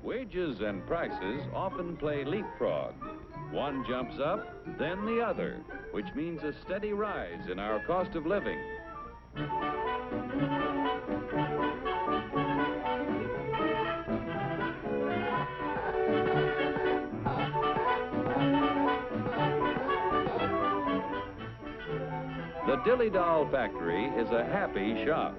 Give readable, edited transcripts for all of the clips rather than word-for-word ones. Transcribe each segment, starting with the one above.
Wages and prices often play leapfrog. One jumps up, then the other, which means a steady rise in our cost of living. The Dilly Doll Factory is a happy shop.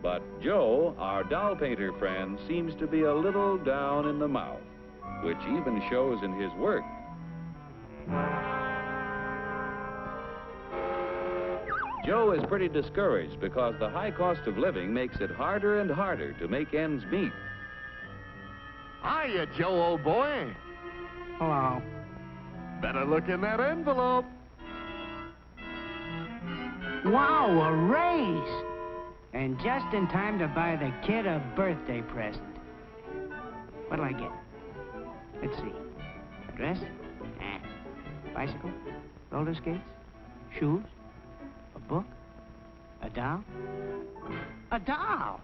But Joe, our doll painter friend, seems to be a little down in the mouth, which even shows in his work. Joe is pretty discouraged because the high cost of living makes it harder and harder to make ends meet. Hiya, Joe, old boy. Hello. Better look in that envelope. Wow, a raise! And just in time to buy the kid a birthday present. What'll I get? Let's see. A dress? Bicycle? Roller skates? Shoes? A book? A doll? A doll!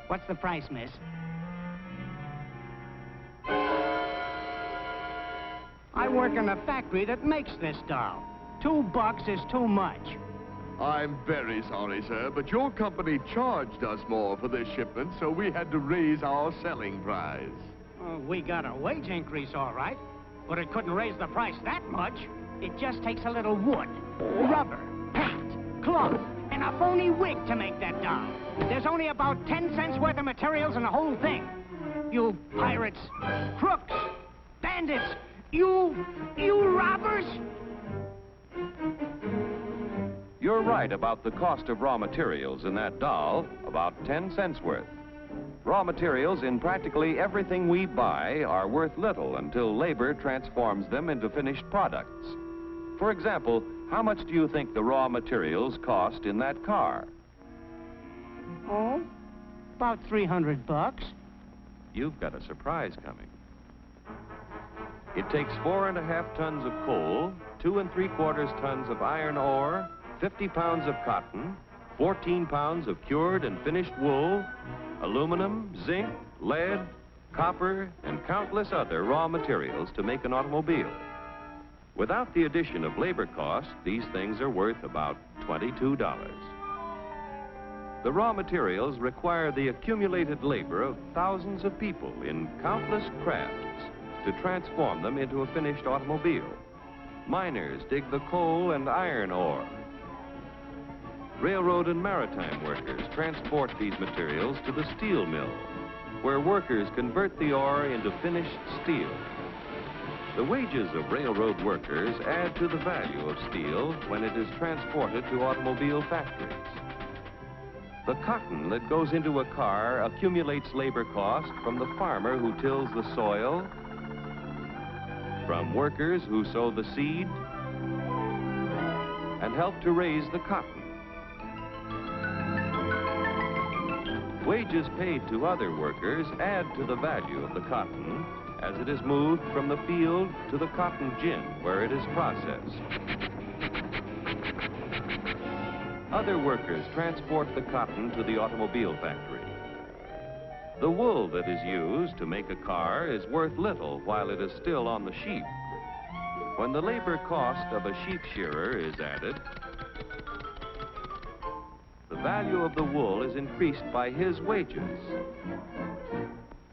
What's the price, miss? I work in a factory that makes this doll. $2 is too much. I'm very sorry, sir, but your company charged us more for this shipment, so we had to raise our selling price. We got a wage increase, all right, but it couldn't raise the price that much. It just takes a little wood, rubber, paint, cloth, and a phony wig to make that doll. There's only about 10 cents worth of materials in the whole thing. You pirates, crooks, bandits, you robbers! You're right about the cost of raw materials in that doll, about 10 cents worth. Raw materials in practically everything we buy are worth little until labor transforms them into finished products. For example, how much do you think the raw materials cost in that car? Oh, about $300. You've got a surprise coming. It takes 4.5 tons of coal, 2 3/4 tons of iron ore, 50 pounds of cotton, 14 pounds of cured and finished wool, aluminum, zinc, lead, copper, and countless other raw materials to make an automobile. Without the addition of labor costs, these things are worth about $22. The raw materials require the accumulated labor of thousands of people in countless crafts to transform them into a finished automobile. Miners dig the coal and iron ore. Railroad and maritime workers transport these materials to the steel mill, where workers convert the ore into finished steel. The wages of railroad workers add to the value of steel when it is transported to automobile factories. The cotton that goes into a car accumulates labor cost from the farmer who tills the soil, from workers who sow the seed, and help to raise the cotton. Wages paid to other workers add to the value of the cotton as it is moved from the field to the cotton gin where it is processed. Other workers transport the cotton to the automobile factory. The wool that is used to make a car is worth little while it is still on the sheep. When the labor cost of a sheep shearer is added, the value of the wool is increased by his wages.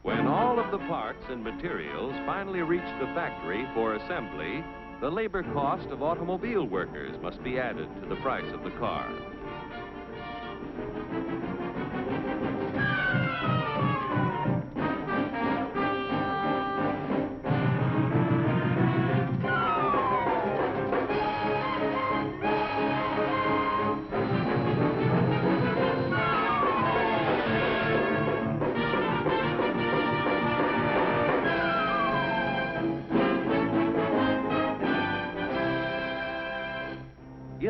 When all of the parts and materials finally reach the factory for assembly, the labor cost of automobile workers must be added to the price of the car.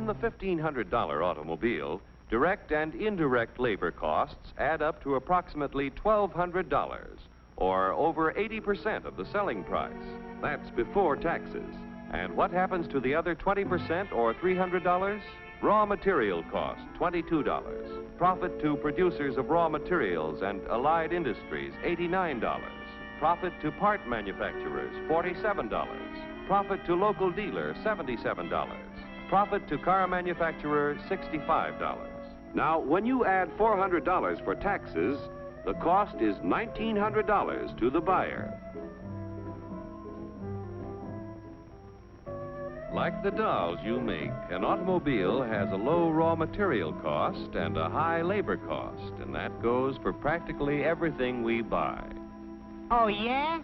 the $1,500 automobile, direct and indirect labor costs add up to approximately $1,200, or over 80% of the selling price. That's before taxes. And what happens to the other 20%, or $300? Raw material cost, $22. Profit to producers of raw materials and allied industries, $89. Profit to part manufacturers, $47. Profit to local dealer, $77. Profit to car manufacturer, $65. Now, when you add $400 for taxes, the cost is $1,900 to the buyer. Like the dolls you make, an automobile has a low raw material cost and a high labor cost, and that goes for practically everything we buy. Oh, yeah?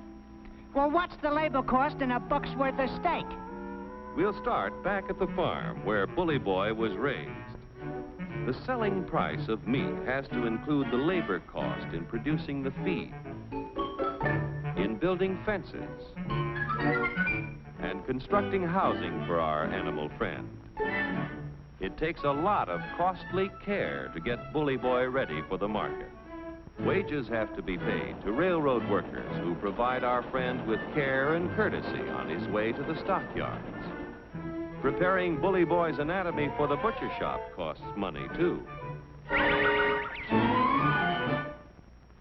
Well, what's the labor cost in a buck's worth of steak? We'll start back at the farm where Bully Boy was raised. The selling price of meat has to include the labor cost in producing the feed, in building fences, and constructing housing for our animal friend. It takes a lot of costly care to get Bully Boy ready for the market. Wages have to be paid to railroad workers who provide our friend with care and courtesy on his way to the stockyards. Preparing Bully Boy's anatomy for the butcher shop costs money, too.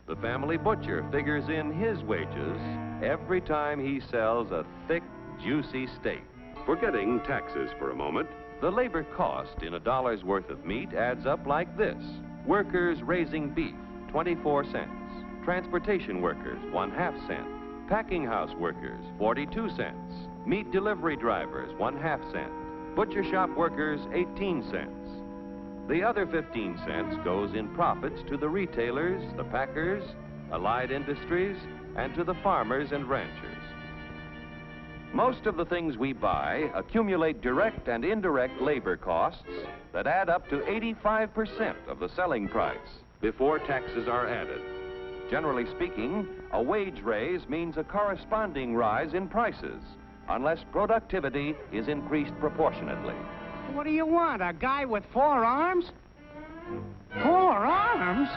The family butcher figures in his wages every time he sells a thick, juicy steak. Forgetting taxes for a moment, the labor cost in a dollar's worth of meat adds up like this. Workers raising beef, 24 cents. Transportation workers, 1/2 cent. Packing house workers, 42 cents. Meat delivery drivers, 1/2 cent. Butcher shop workers, 18 cents. The other 15 cents goes in profits to the retailers, the packers, allied industries, and to the farmers and ranchers. Most of the things we buy accumulate direct and indirect labor costs that add up to 85% of the selling price before taxes are added. Generally speaking, a wage raise means a corresponding rise in prices, unless productivity is increased proportionately. What do you want, a guy with 4 arms? 4 arms?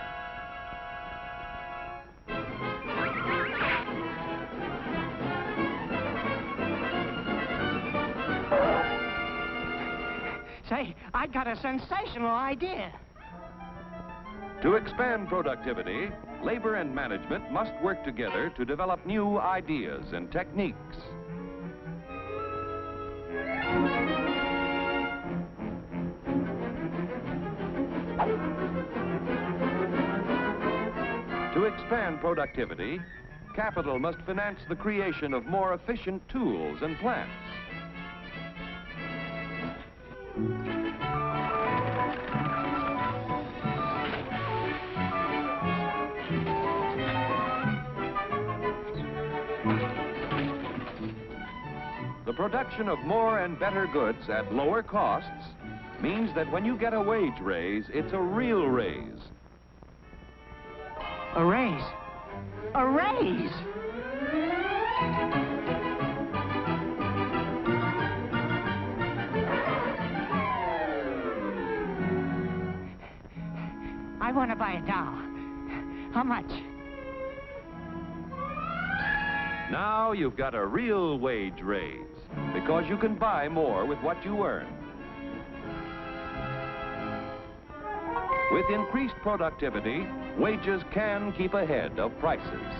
Say, I got a sensational idea. To expand productivity, labor and management must work together to develop new ideas and techniques. To expand productivity, capital must finance the creation of more efficient tools and plants. The production of more and better goods at lower costs means that when you get a wage raise, it's a real raise. A raise? A raise! I want to buy a doll. How much? Now you've got a real wage raise, because you can buy more with what you earn. With increased productivity, wages can keep ahead of prices.